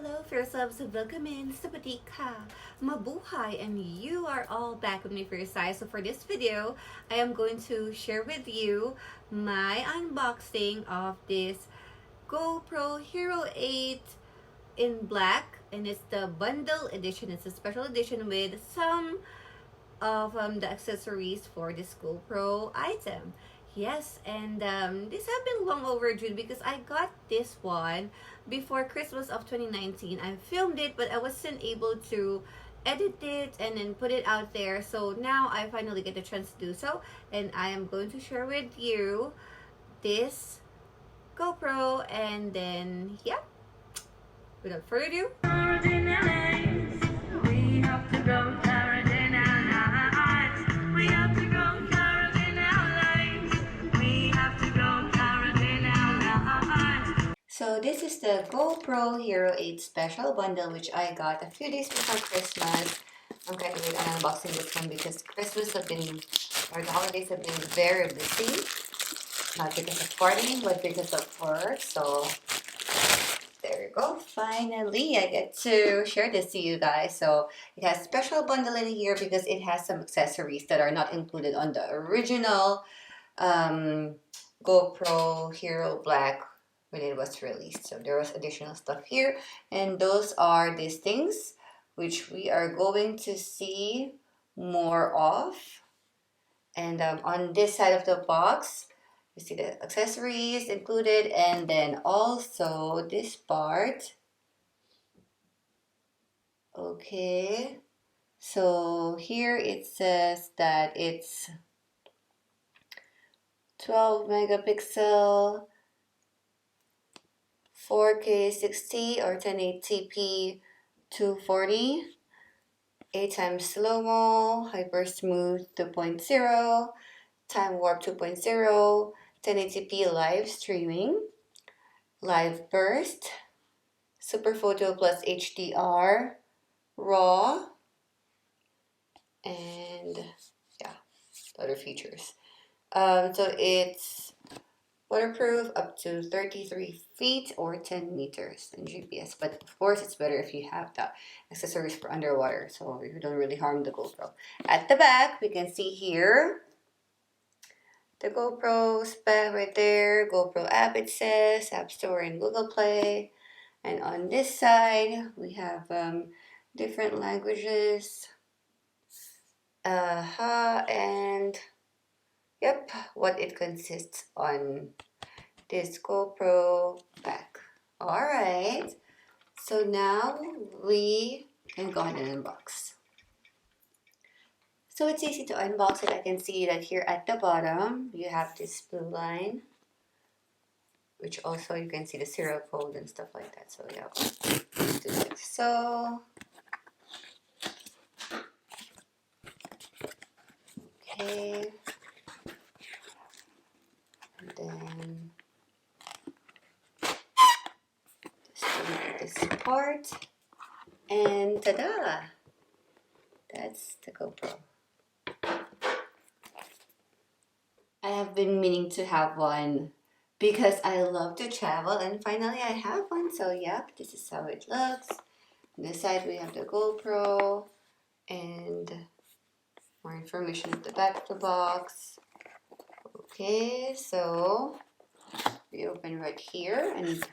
Hello, First Loves of Welcome 𝒮𝓉𝒶𝓎, Mabuhay, and you are all back with me for your size. So for this video, I am going to share with you my unboxing of this GoPro Hero 8 in black, and it's the bundle edition. It's a special edition with some of the accessories for this GoPro item. Yes, and this have been long overdue because I got this one before Christmas of 2019. I filmed it, but I wasn't able to edit it and then put it out there. So now I finally get the chance to do so, and I am going to share with you this GoPro. And then, yeah, without further ado, we have to go. So this is the GoPro Hero 8 Special Bundle, which I got a few days before Christmas. I'm kind of wait on unboxing this one because Christmas have been, or the holidays have been very busy. Not because of partying, but because of work. So there you go. Finally, I get to share this to you guys. So it has special bundle in here because it has some accessories that are not included on the original GoPro Hero Black when it was released. So there was additional stuff here, and those are these things which we are going to see more of. And on this side of the box, you see the accessories included, and then also this part. Okay, so here it says that it's 12 megapixel 4K 60 or 1080p 240, 8x slow-mo, hyper smooth 2.0, time warp 2.0, 1080p live streaming, live burst, super photo plus HDR, raw, and yeah, other features. So it's waterproof up to 33 feet or 10 meters in GPS. But of course, it's better if you have the accessories for underwater, so you don't really harm the GoPro. At the back, we can see here the GoPro spec right there. GoPro app, it says, App Store and Google Play. And on this side, we have different languages. And yep, what it consists on this GoPro back. Alright, so now we can go ahead and unbox. So it's easy to unbox it. I can see that here at the bottom you have this blue line, which also you can see the serial code and stuff like that. So yeah, let's do it. So okay, and then this part, and ta-da! That's the GoPro. I have been meaning to have one because I love to travel, and finally I have one. So yep, this is how it looks. On this side we have the GoPro and more information at the back of the box. Okay, so we open right here and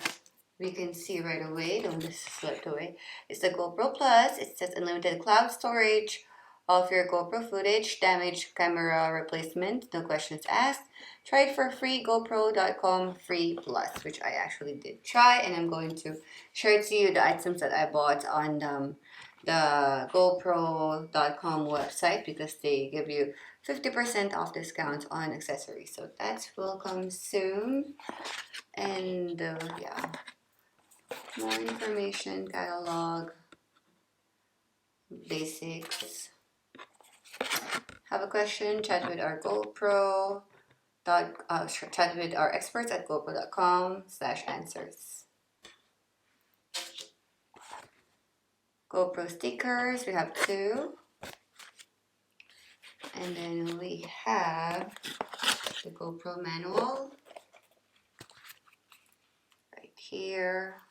we can see right away, don't just slip away, it's the GoPro Plus. It says unlimited cloud storage of your GoPro footage, damaged camera replacement, no questions asked. Try it for free, GoPro.com free plus, which I actually did try, and I'm going to share to you the items that I bought on the GoPro.com website because they give you 50% off discount on accessories. So that will come soon. And yeah, more information, catalog, basics. Have a question? Chat with our chat with our experts at GoPro.com/answers. GoPro stickers, we have 2. And then we have the GoPro manual right here.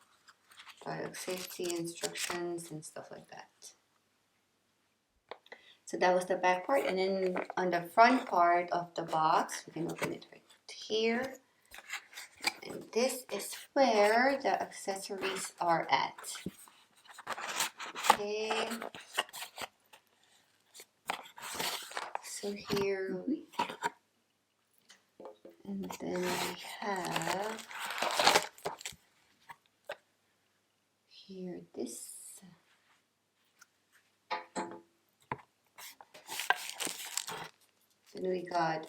product safety instructions and stuff like that. So that was the back part, and then on the front part of the box, we can open it right here. And this is where the accessories are at. Okay. So here we go. And then we have here this. Then we got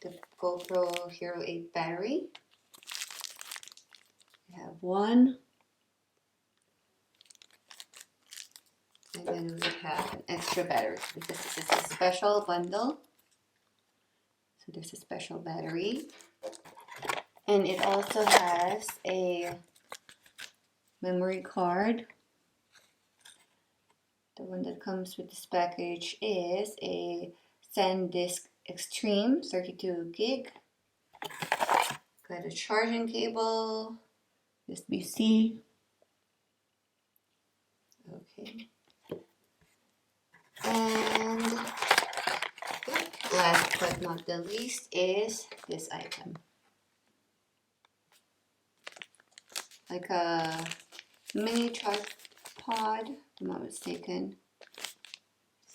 the GoPro Hero 8 battery. We have one. And then we have an extra battery because this is a special bundle. So there's a special battery. And it also has a memory card. The one that comes with this package is a SanDisk Extreme 32 gig. Got a charging cable, USB-C. Okay. And last but not the least is this item. Like a mini tripod, if I'm not mistaken.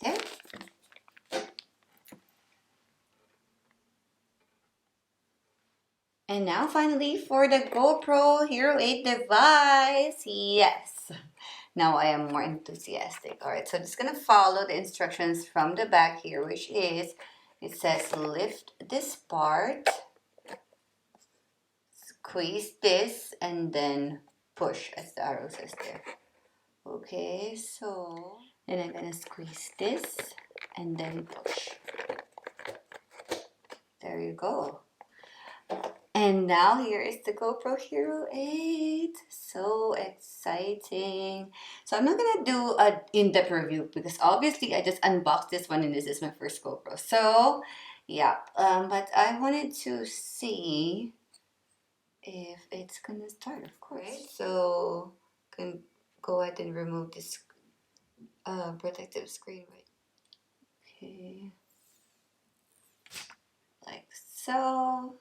There. And now finally for the GoPro Hero 8 device. Yes. Now I am more enthusiastic. Alright, so I'm just going to follow the instructions from the back here, which is, it says lift this part, squeeze this, and then push, as the arrow says there. Okay, so then I'm going to squeeze this and then push. There you go. And now here is the GoPro Hero 8. So exciting. So I'm not going to do an in-depth review because obviously I just unboxed this one and this is my first GoPro. So yeah, but I wanted to see if it's going to start, of course. Right. So can go ahead and remove this protective screen, right? Okay. Like so.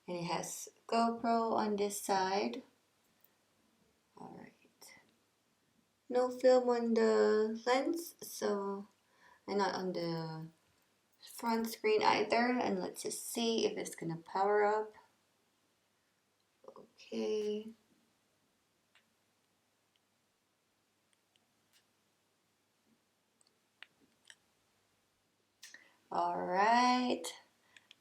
And it has GoPro on this side. Alright. No film on the lens, so, and not on the front screen either. And let's just see if it's gonna power up. Okay. Alright.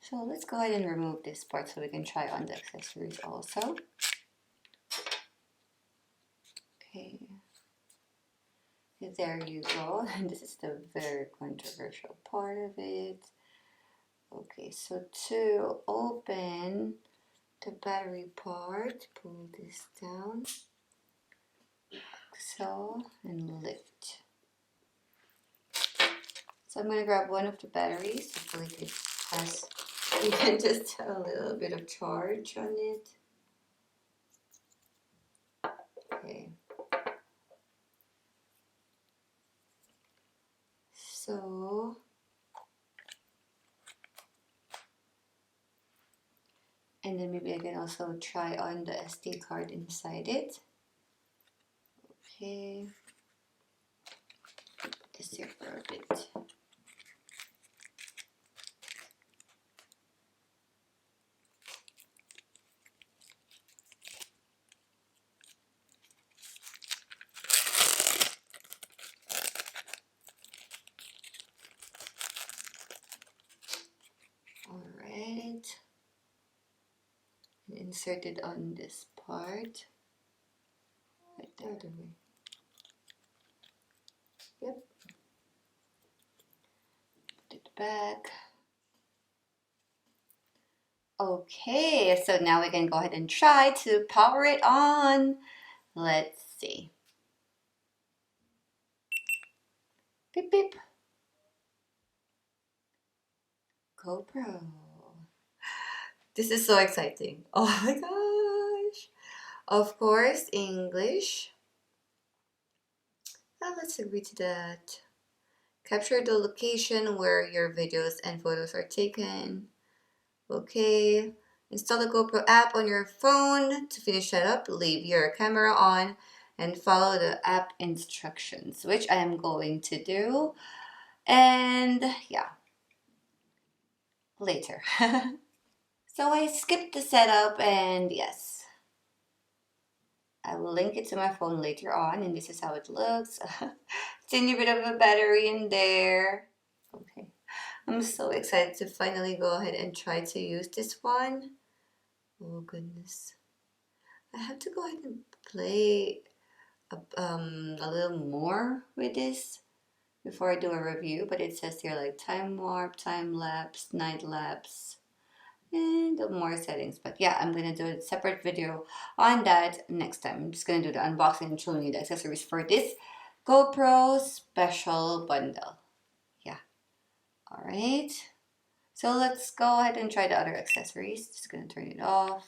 So let's go ahead and remove this part so we can try on the accessories also. Okay. There you go. And this is the very controversial part of it. Okay, so to open the battery part, pull this down, like so, and lift. So I'm going to grab one of the batteries. I feel like it has even just a little bit of charge on it. Okay. So and then maybe I can also try on the SD card inside it. Okay. Put this here for a bit. Alright. Insert it on this part. Right the other way. Yep. Put it back. Okay, so now we can go ahead and try to power it on. Let's see. Beep beep. GoPro. This is so exciting. Oh my gosh. Of course, English. let's agree to that. Capture the location where your videos and photos are taken. Okay. Install the GoPro app on your phone. To finish setup, leave your camera on and follow the app instructions, which I am going to do. And yeah, later. So I skipped the setup, and yes, I will link it to my phone later on, and this is how it looks. Tiny bit of a battery in there. Okay. I'm so excited to finally go ahead and try to use this one. Oh goodness. I have to go ahead and play a little more with this before I do a review, but it says here like time warp, time lapse, night lapse, and more settings. But yeah, I'm gonna do a separate video on that next time. I'm just gonna do the unboxing and showing you the accessories for this GoPro special bundle. Yeah. All right. So let's go ahead and try the other accessories. Just gonna turn it off.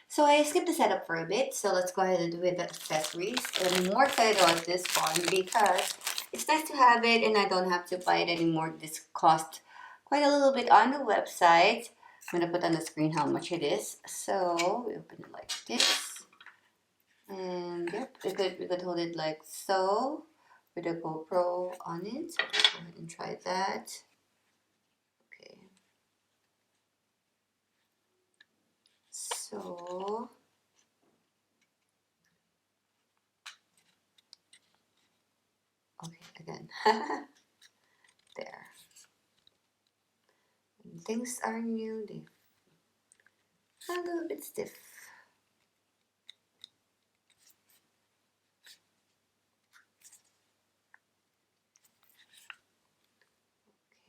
So I skipped the setup for a bit, so let's go ahead and do with the accessories. I'm more excited about this one because it's nice to have it and I don't have to buy it anymore. This cost quite a little bit on the website. I'm gonna put on the screen how much it is. So we open it like this. And yep, we could hold it like so with a GoPro on it. So let's go ahead and try that. Okay. So okay, again. There. When things are new, they are a little bit stiff.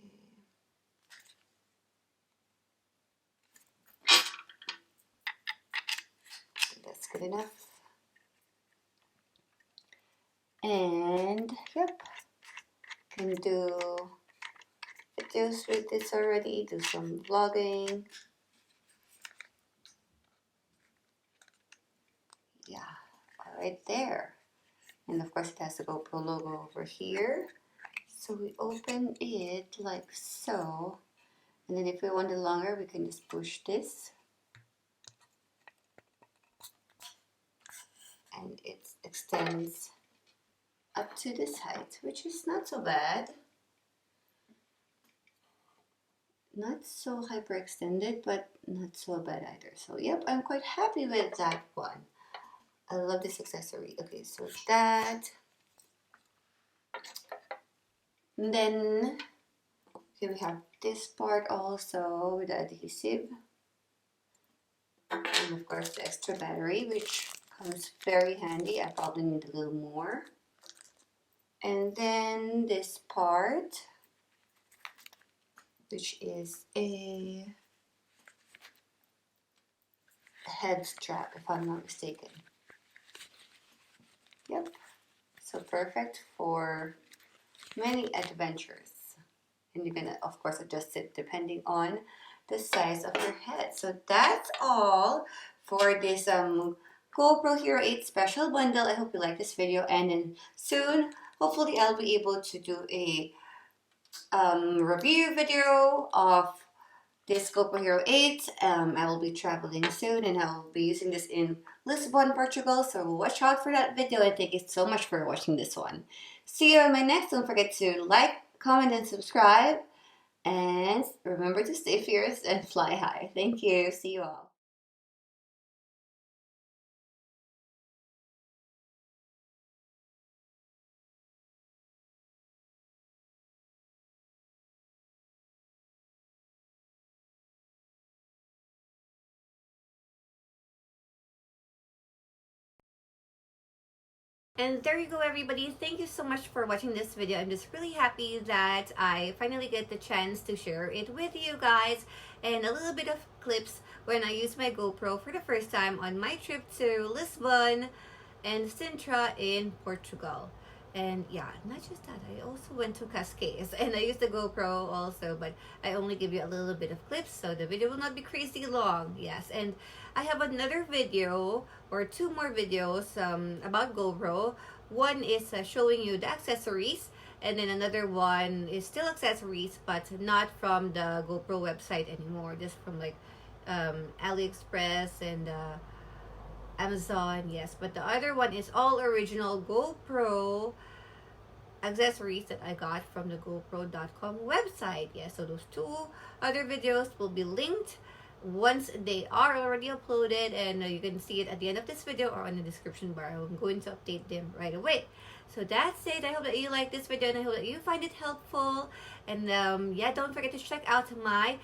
Okay. That's good enough. And yep, can do videos with this already, do some vlogging. Yeah, all right there. And of course it has the GoPro logo over here. So we open it like so. And then if we want it longer, we can just push this. And it extends up to this height, which is not so bad. Not so hyperextended, but not so bad either. So yep, I'm quite happy with that one. I love this accessory. Okay, so that. And then here we have this part also with the adhesive. And of course the extra battery, which comes very handy. I probably need a little more. And then this part, which is a head strap, if I'm not mistaken. Yep, so perfect for many adventures. And you can, of course, adjust it depending on the size of your head. So that's all for this GoPro Hero 8 special bundle. I hope you like this video, and then soon, hopefully, I'll be able to do a review video of this GoPro Hero 8. I will be traveling soon and I will be using this in Lisbon, Portugal. So watch out for that video, and thank you so much for watching this one. See you on my next. Don't forget to like, comment, and subscribe. And remember to stay fierce and fly high. Thank you. See you all. And there you go, everybody. Thank you so much for watching this video. I'm just really happy that I finally get the chance to share it with you guys, and a little bit of clips when I used my GoPro for the first time on my trip to Lisbon and Sintra in Portugal. And yeah, not just that, I also went to Cascais and I used the GoPro also, but I only give you a little bit of clips, so the video will not be crazy long. Yes, and I have another video or two more videos about GoPro. One is showing you the accessories, and then another one is still accessories, but not from the GoPro website anymore, just from like AliExpress and Amazon. Yes, but the other one is all original GoPro accessories that I got from the GoPro.com website. Yeah, so those two other videos will be linked once they are already uploaded, and you can see it at the end of this video or on the description bar. I'm going to update them right away. So that's it. I hope that you like this video, and I hope that you find it helpful. And yeah, don't forget to check out my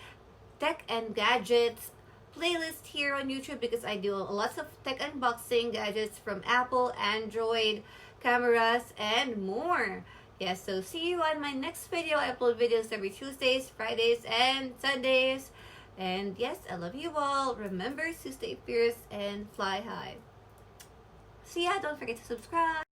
tech and gadgets playlist here on YouTube, because I do lots of tech unboxing gadgets from Apple, Android, cameras, and more. Yes, so see you on my next video. I upload videos every Tuesdays, Fridays, and Sundays. And yes, I love you all. Remember to stay fierce and fly high. See ya. Don't forget to subscribe.